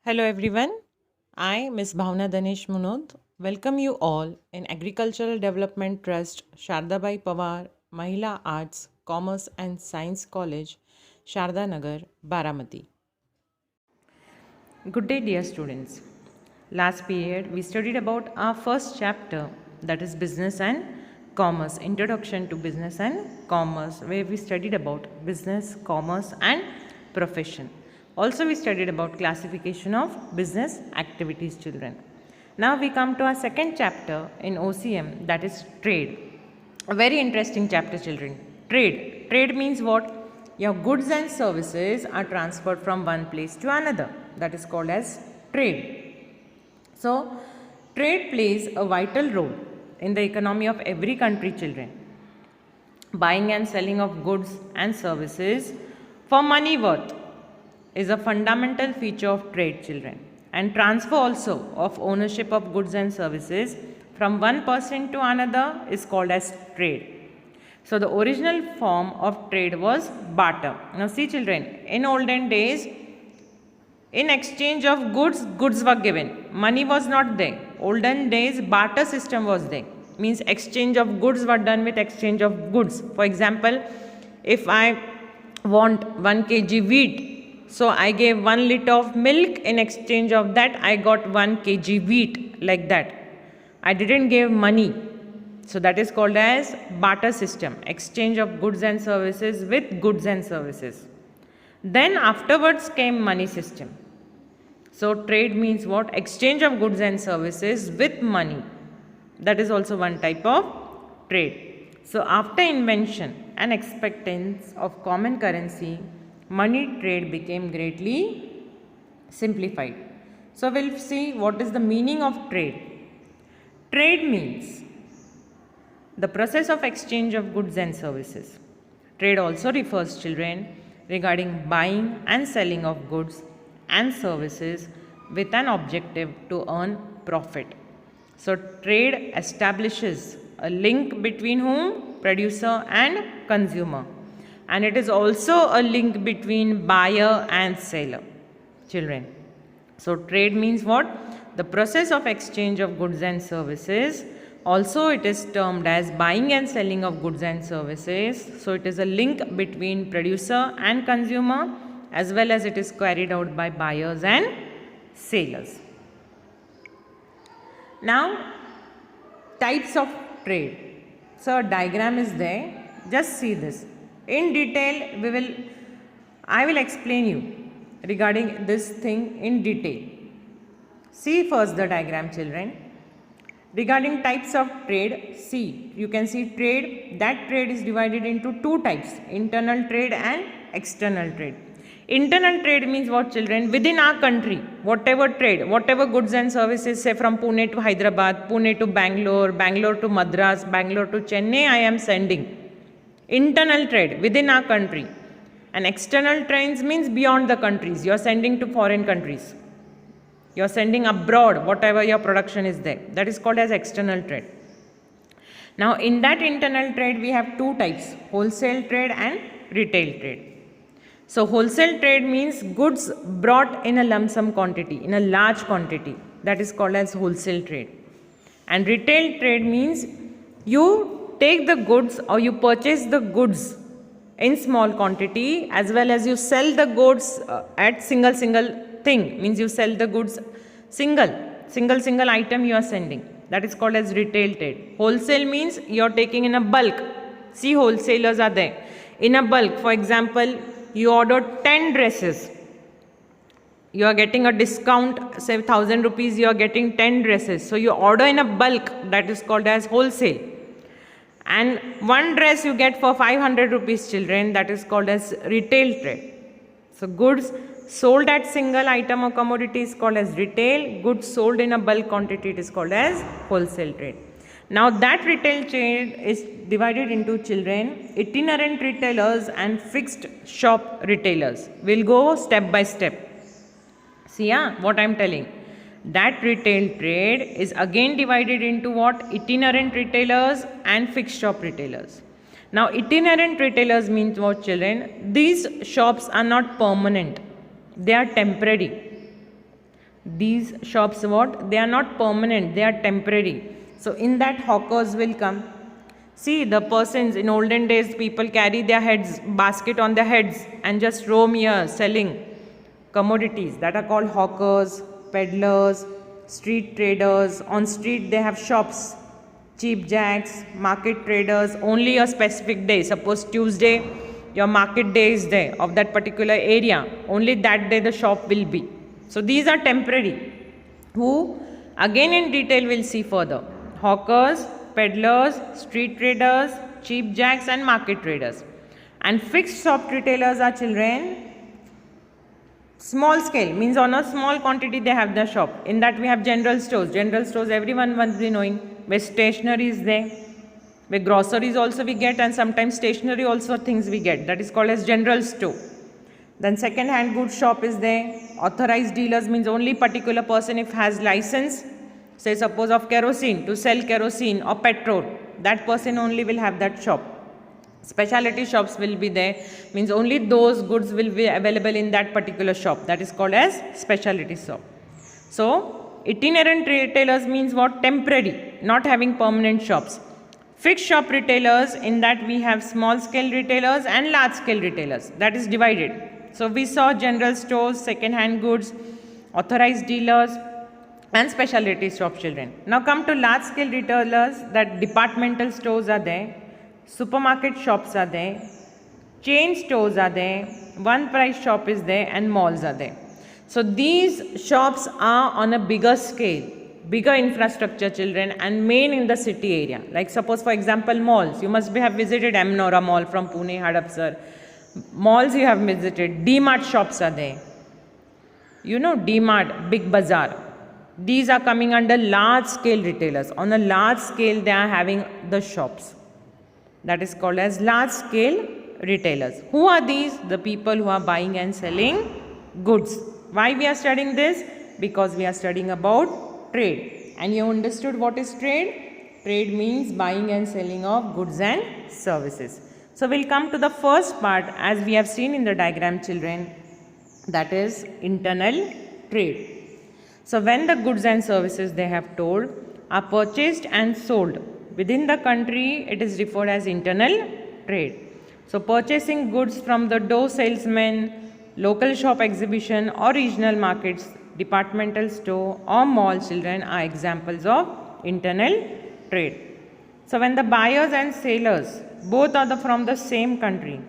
Hello everyone. I, Ms. Bhavna Danesh Munod, welcome you all in Agricultural Development Trust, Shardabai Pawar, Mahila Arts, Commerce and Science College, Sharda Nagar, Baramati. Good day, dear students. Last period, we studied about our first chapter, that is Business and Commerce, Introduction to Business and Commerce, where we studied about business, commerce, and profession. Also, we studied about classification of business activities, children. Now, we come to our second chapter in OCM, that is trade. A very interesting chapter, children. Trade. Trade means what? Your goods and services are transferred from one place to another. That is called as trade. So, trade plays a vital role in the economy of every country, children. Buying and selling of goods and services for money worth is a fundamental feature of trade, children. And transfer also of ownership of goods and services from one person to another is called as trade. So, the original form of trade was barter. Now, see children, in olden days, in exchange of goods, goods were given. Money was not there. Olden days, barter system was there. Means exchange of goods were done with exchange of goods. For example, if I want 1 kg wheat, so I gave 1 liter of milk. In exchange of that, I got 1 kg wheat, like that. I didn't give money. So that is called as barter system, exchange of goods and services with goods and services. Then afterwards came money system. So trade means what? Exchange of goods and services with money. That is also one type of trade. So after invention and acceptance of common currency, money trade became greatly simplified. So we'll see what is the meaning of trade. Trade means the process of exchange of goods and services. Trade also refers, children, regarding buying and selling of goods and services with an objective to earn profit. So, trade establishes a link between whom? Producer and consumer. And it is also a link between buyer and seller, children. So, trade means what? The process of exchange of goods and services. Also, it is termed as buying and selling of goods and services. So, it is a link between producer and consumer, as well as it is carried out by buyers and sellers. Now, types of trade. So, a diagram is there. Just see this. In detail, I will explain you regarding this thing in detail. See first the diagram, children. Regarding types of trade, see, you can see trade. That trade is divided into two types, internal trade and external trade. Internal trade means what, children? Within our country, whatever trade, whatever goods and services, say from Pune to Hyderabad, Pune to Bangalore, Bangalore to Madras, Bangalore to Chennai, I am sending. Internal trade within our country. And external trades means beyond the countries. You are sending to foreign countries. You are sending abroad whatever your production is there. That is called as external trade. Now, in that internal trade, we have two types, wholesale trade and retail trade. So, wholesale trade means goods brought in a lump sum quantity, in a large quantity. That is called as wholesale trade. And retail trade means you take the goods or you purchase the goods in small quantity, as well as you sell the goods at single thing, means you sell the goods single item you are sending. That is called as retail trade. Wholesale means you are taking in a bulk. See, wholesalers are there. In a bulk, for example, you order 10 dresses. You are getting a discount, say 1000 rupees, you are getting 10 dresses. So you order in a bulk, that is called as wholesale. And one dress you get for 500 rupees, children, that is called as retail trade. So goods sold at single item or commodity is called as retail. Goods sold in a bulk quantity, it is called as wholesale trade. Now that retail trade is divided into, children, itinerant retailers and fixed shop retailers. We'll go step by step. See what I am telling. That retail trade is again divided into what? Itinerant retailers and fixed shop retailers. Now, itinerant retailers means what, children? These shops are not permanent. They are temporary. These shops what? They are not permanent, they are temporary. So in that hawkers will come. See, the persons in olden days, people carry their heads, basket on their heads and just roam here selling commodities that are called hawkers, peddlers, street traders. On street they have shops, cheap jacks, market traders, only a specific day. Suppose Tuesday, your market day is there of that particular area. Only that day the shop will be. So these are temporary. Who again in detail we'll see further. Hawkers, peddlers, street traders, cheap jacks and market traders. And fixed shop retailers are children. Small scale means on a small quantity they have their shop. In that we have general stores. General stores everyone must be knowing, where stationery is there, where groceries also we get, and sometimes stationery also things we get. That is called as general store. Then second hand goods shop is there. Authorized dealers means only particular person if has license, say suppose of kerosene, to sell kerosene or petrol, that person only will have that shop. Specialty shops will be there, means only those goods will be available in that particular shop. That is called as specialty shop. So itinerant retailers means what? Temporary, not having permanent shops. Fixed shop retailers, in that we have small scale retailers and large scale retailers. That is divided. So we saw general stores, second hand goods, authorized dealers and specialty shop children. Now come to large scale retailers, that departmental stores are there, supermarket shops are there, chain stores are there, one price shop is there and malls are there. So these shops are on a bigger scale, bigger infrastructure children, and main in the city area. Like suppose for example malls, you must have visited Amnora Mall from Pune, Hadapsar. Malls you have visited, D-Mart shops are there. You know D-Mart, Big Bazaar. These are coming under large scale retailers. On a large scale they are having the shops. That is called as large scale retailers. Who are these? The people who are buying and selling goods. Why we are studying this? Because we are studying about trade. And you understood what is trade? Trade means buying and selling of goods and services. So we'll come to the first part as we have seen in the diagram children, that is internal trade. So when the goods and services they have told are purchased and sold within the country, it is referred as internal trade. So purchasing goods from the door salesman, local shop exhibition or regional markets, departmental store or mall children are examples of internal trade. So when the buyers and sellers both are from the same country.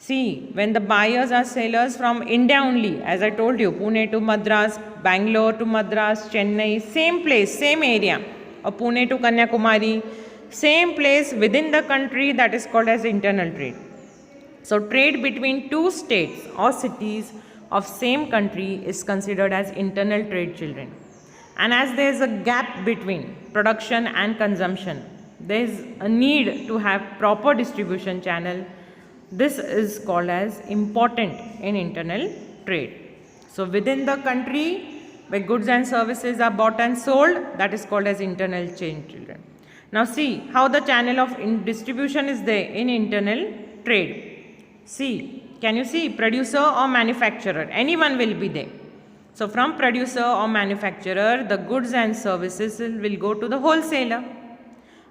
See, when the buyers are sellers from India only, as I told you, Pune to Madras, Bangalore to Madras, Chennai, same place, same area, or Pune to Kanyakumari, same place within the country, that is called as internal trade. So trade between two states or cities of same country is considered as internal trade children. And as there is a gap between production and consumption, there is a need to have proper distribution channel. This is called as important in internal trade. So within the country where goods and services are bought and sold, that is called as internal trade children. Now see how the channel of distribution is there in internal trade. See, can you see producer or manufacturer? Anyone will be there. So from producer or manufacturer, the goods and services will go to the wholesaler.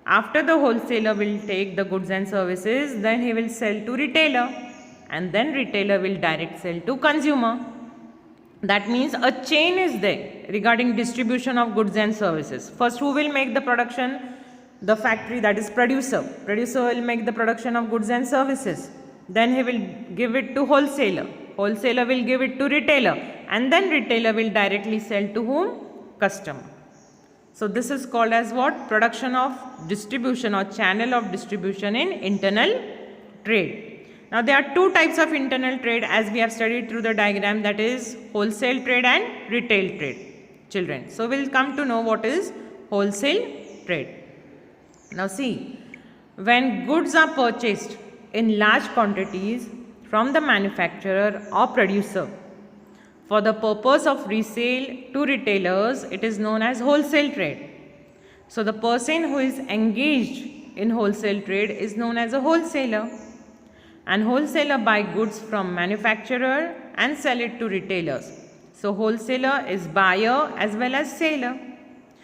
After the wholesaler will take the goods and services, then he will sell to retailer, and then retailer will direct sell to consumer. That means a chain is there regarding distribution of goods and services. First, who will make the production? The factory, that is producer. Producer will make the production of goods and services. Then he will give it to wholesaler. Wholesaler will give it to retailer, and then retailer will directly sell to whom? Customer. So this is called as what? Production of distribution or channel of distribution in internal trade. Now there are two types of internal trade as we have studied through the diagram, that is wholesale trade and retail trade children. So we'll come to know what is wholesale trade. Now see, when goods are purchased in large quantities from the manufacturer or producer for the purpose of resale to retailers, it is known as wholesale trade. So the person who is engaged in wholesale trade is known as a wholesaler. And wholesaler buy goods from manufacturer and sell it to retailers. So wholesaler is buyer as well as seller.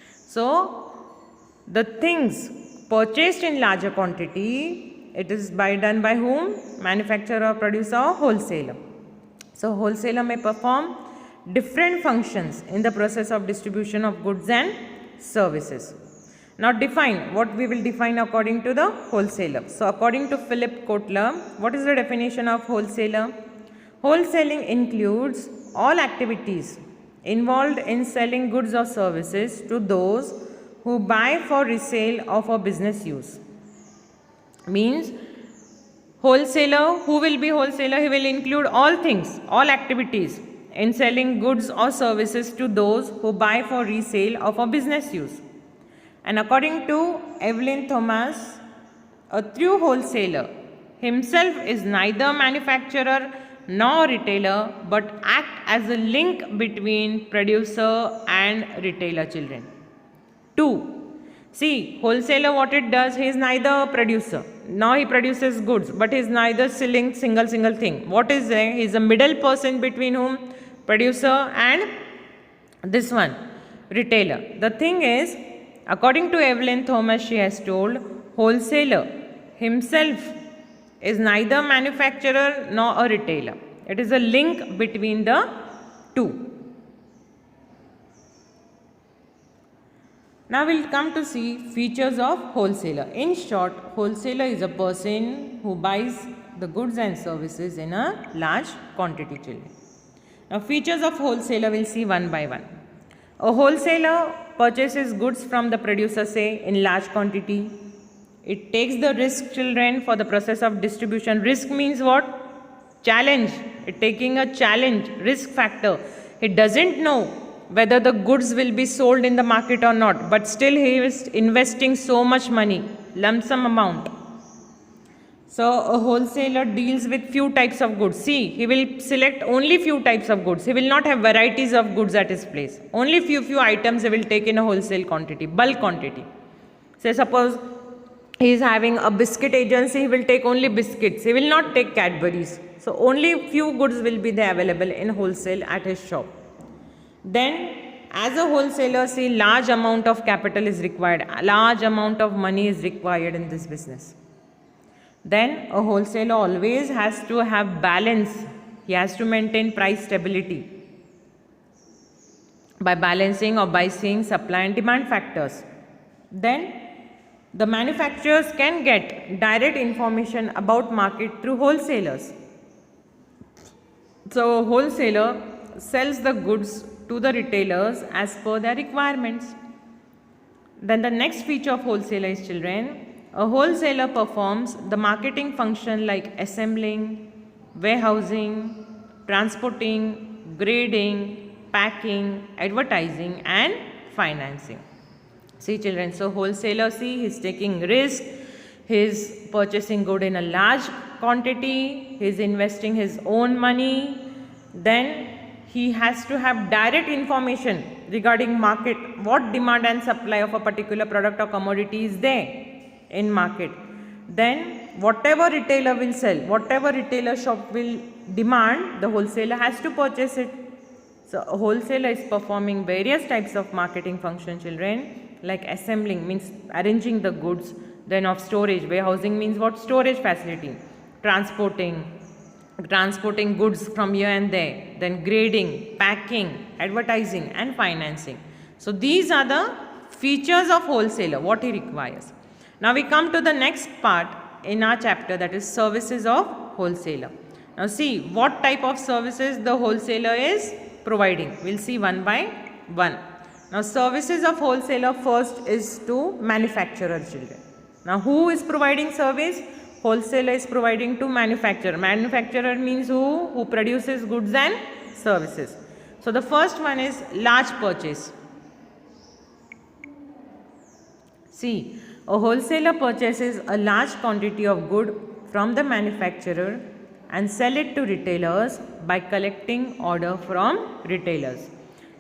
So the things purchased in larger quantity, it is done by whom? Manufacturer, producer or wholesaler. So wholesaler may perform different functions in the process of distribution of goods and services. Now define, what we will define according to the wholesaler. So according to Philip Kotler, what is the definition of wholesaler? Wholesaling includes all activities involved in selling goods or services to those who buy for resale or for business use. Means wholesaler, who will be wholesaler? He will include all things, all activities in selling goods or services to those who buy for resale or for business use. And according to Evelyn Thomas, a true wholesaler himself is neither manufacturer nor retailer, but act as a link between producer and retailer, children. 2. See, wholesaler, what it does, he is neither a producer, nor he produces goods, but he is neither selling single thing. What is there? He is a middle person between whom? Producer and this one, retailer. The thing is, according to Evelyn Thomas, she has told, wholesaler himself is neither manufacturer nor a retailer. It is a link between the two. Now we will come to see features of wholesaler. In short, wholesaler is a person who buys the goods and services in a large quantity, children. Now features of wholesaler we will see one by one. A wholesaler purchases goods from the producer, say, in large quantity. It takes the risk, children, for the process of distribution. Risk means what? Challenge. It taking a challenge, risk factor. He doesn't know whether the goods will be sold in the market or not, but still he is investing so much money, lump sum amount. So a wholesaler deals with few types of goods. See, he will select only few types of goods. He will not have varieties of goods at his place. Only few items he will take in a wholesale quantity, bulk quantity. Say suppose he is having a biscuit agency, he will take only biscuits. He will not take Cadbury's. So only few goods will be there available in wholesale at his shop. Then as a wholesaler, see, large amount of capital is required. A large amount of money is required in this business. Then a wholesaler always has to have balance. He has to maintain price stability by balancing or by seeing supply and demand factors. Then the manufacturers can get direct information about market through wholesalers. So a wholesaler sells the goods to the retailers as per their requirements. Then the next feature of wholesaler is, children, a wholesaler performs the marketing function like assembling, warehousing, transporting, grading, packing, advertising and financing. See, children, so wholesaler, see, he is taking risk, he is purchasing good in a large quantity, he is investing his own money. Then he has to have direct information regarding market, what demand and supply of a particular product or commodity is there in market. Then whatever retailer will sell, whatever retailer shop will demand, the wholesaler has to purchase it. So a wholesaler is performing various types of marketing function, children, like assembling means arranging the goods, then of storage, warehousing means what? Storage facility, transporting goods from here and there, then grading, packing, advertising and financing. So these are the features of wholesaler, what he requires. Now we come to the next part in our chapter, that is services of wholesaler. Now see what type of services the wholesaler is providing. We will see one by one. Now services of wholesaler, first is to manufacturer, children. Now who is providing service? Wholesaler is providing to manufacturer. Manufacturer means who produces goods and services. So the first one is large purchase. See, a wholesaler purchases a large quantity of good from the manufacturer and sell it to retailers by collecting order from retailers.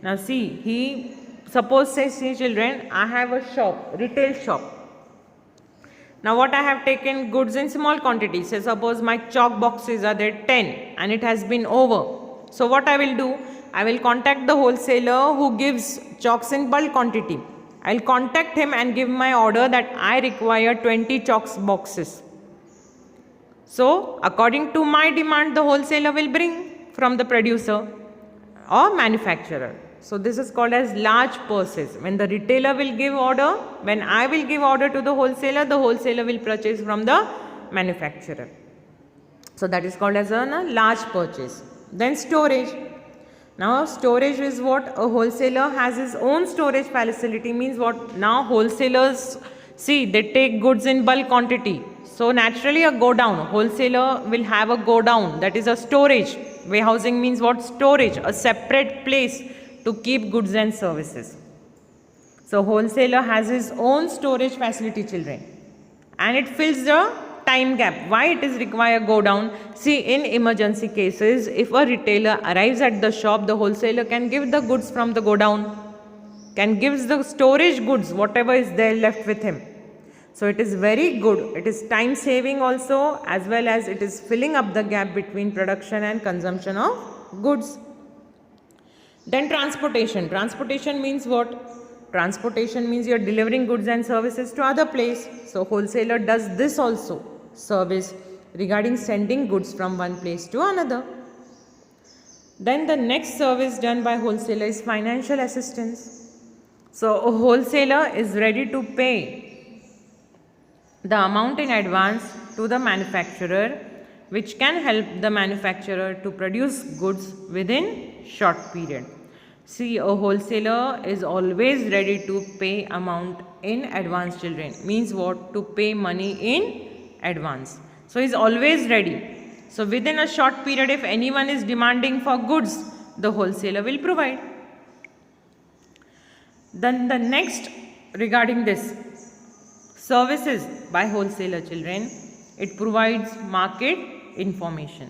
Now see, suppose say children, I have a shop, retail shop. Now what I have taken goods in small quantities. Say suppose my chalk boxes are there 10 and it has been over. So what I will do, I will contact the wholesaler who gives chalks in bulk quantity. I will contact him and give my order that I require 20 chalks boxes. So, according to my demand, the wholesaler will bring from the producer or manufacturer. So, this is called as large purchase. When the retailer will give order, when I will give order to the wholesaler will purchase from the manufacturer. So, that is called as a large purchase. Then storage. Now, storage is what? A wholesaler has his own storage facility, means what? Now, wholesalers, see, they take goods in bulk quantity. So, naturally a go down, wholesaler will have a go down, that is a storage. Warehousing means what? Storage, a separate place to keep goods and services. So, wholesaler has his own storage facility, children, and it fills the time gap. Why it is required go down? See, in emergency cases, if a retailer arrives at the shop, the wholesaler can give the goods from the go down, can give the storage goods, whatever is there left with him. So, it is very good. It is time saving also, as well as it is filling up the gap between production and consumption of goods. Then transportation. Transportation means what? Transportation means you are delivering goods and services to other place. So, wholesaler does this also, service regarding sending goods from one place to another. Then the next service done by wholesaler is financial assistance. So, a wholesaler is ready to pay the amount in advance to the manufacturer, which can help the manufacturer to produce goods within short period. See, a wholesaler is always ready to pay amount in advance, children. Means what? To pay money in advance. So, he is always ready. So, within a short period, if anyone is demanding for goods, the wholesaler will provide. Then the next regarding this, services by wholesaler, children, it provides market information.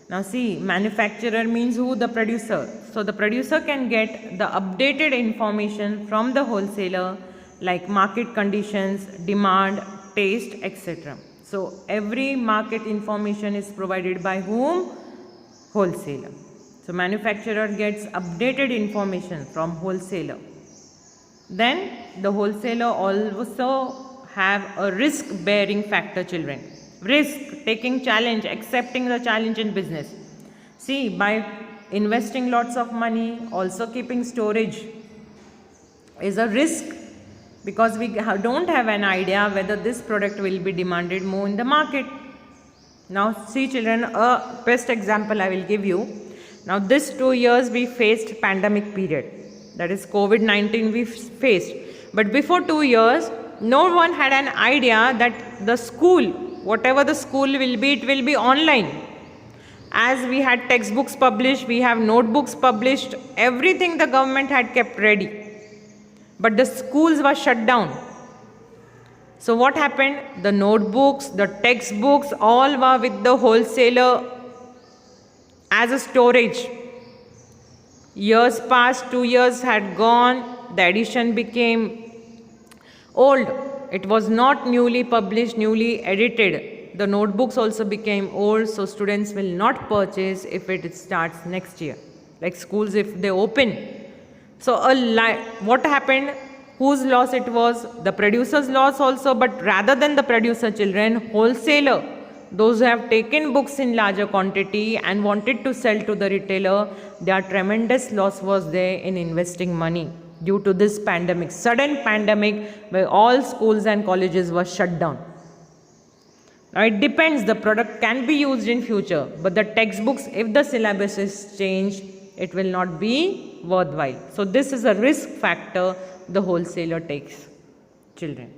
Now see, manufacturer means who? The producer. So the producer can get the updated information from the wholesaler like market conditions, demand, taste, etc. So every market information is provided by whom? Wholesaler. So manufacturer gets updated information from wholesaler. Then the wholesaler also have a risk bearing factor, children. Risk, taking challenge, accepting the challenge in business. See, by investing lots of money, also keeping storage is a risk, because we don't have an idea whether this product will be demanded more in the market. Now see, children, a best example I will give you. Now this 2 years we faced pandemic period, that is COVID-19 we faced. But before 2 years, no one had an idea that the school, whatever the school will be, it will be online. As we had textbooks published, we have notebooks published, everything the government had kept ready. But the schools were shut down. So what happened? The notebooks, the textbooks, all were with the wholesaler as a storage. Years passed, 2 years had gone, the edition became old. It was not newly published, newly edited. The notebooks also became old, so students will not purchase if it starts next year. Like schools, if they open. So what happened? Whose loss it was? The producer's loss also, but rather than the producer, children, wholesaler, those who have taken books in larger quantity and wanted to sell to the retailer, their tremendous loss was there in investing money due to this pandemic, sudden pandemic where all schools and colleges were shut down. Now it depends, the product can be used in future, but the textbooks, if the syllabus is changed, it will not be worthwhile. So this is a risk factor the wholesaler takes, children.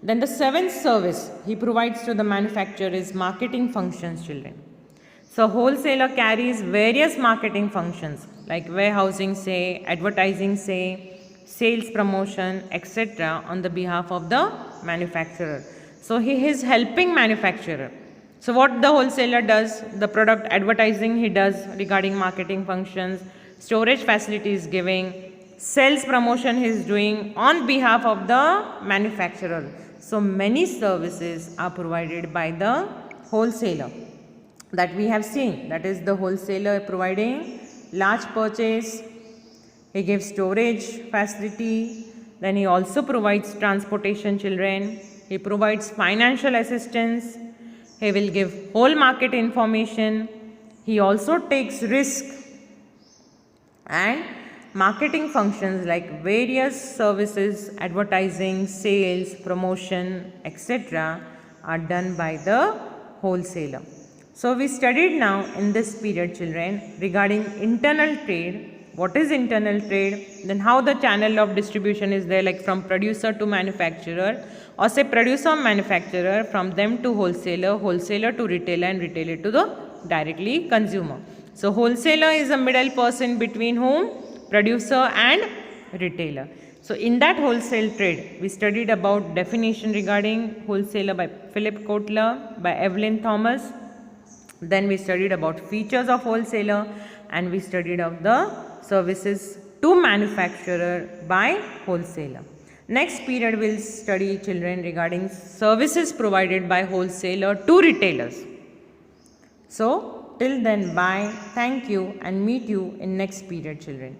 Then the seventh service he provides to the manufacturer is marketing functions, children. So wholesaler carries various marketing functions like warehousing, say, advertising, say, sales promotion, etc. on the behalf of the manufacturer. So he is helping manufacturer. So what the wholesaler does, the product advertising he does regarding marketing functions, storage facilities giving, sales promotion he is doing on behalf of the manufacturer. So many services are provided by the wholesaler that we have seen. That is the wholesaler providing large purchase. He gives storage facility. Then he also provides transportation, children. He provides financial assistance. He will give whole market information. He also takes risk, and marketing functions like various services, advertising, sales, promotion, etc. are done by the wholesaler. So we studied now in this period, children, regarding internal trade. What is internal trade? Then how the channel of distribution is there, like from producer to manufacturer, or say producer manufacturer, from them to wholesaler, wholesaler to retailer, and retailer to the directly consumer. So wholesaler is a middle person between whom? Producer and retailer. So in that wholesale trade, we studied about definition regarding wholesaler by Philip Kotler, by Evelyn Thomas. Then we studied about features of wholesaler, and we studied of the services to manufacturer by wholesaler. Next period we will study, children, regarding services provided by wholesaler to retailers. So till then, bye, thank you, and meet you in next period, children.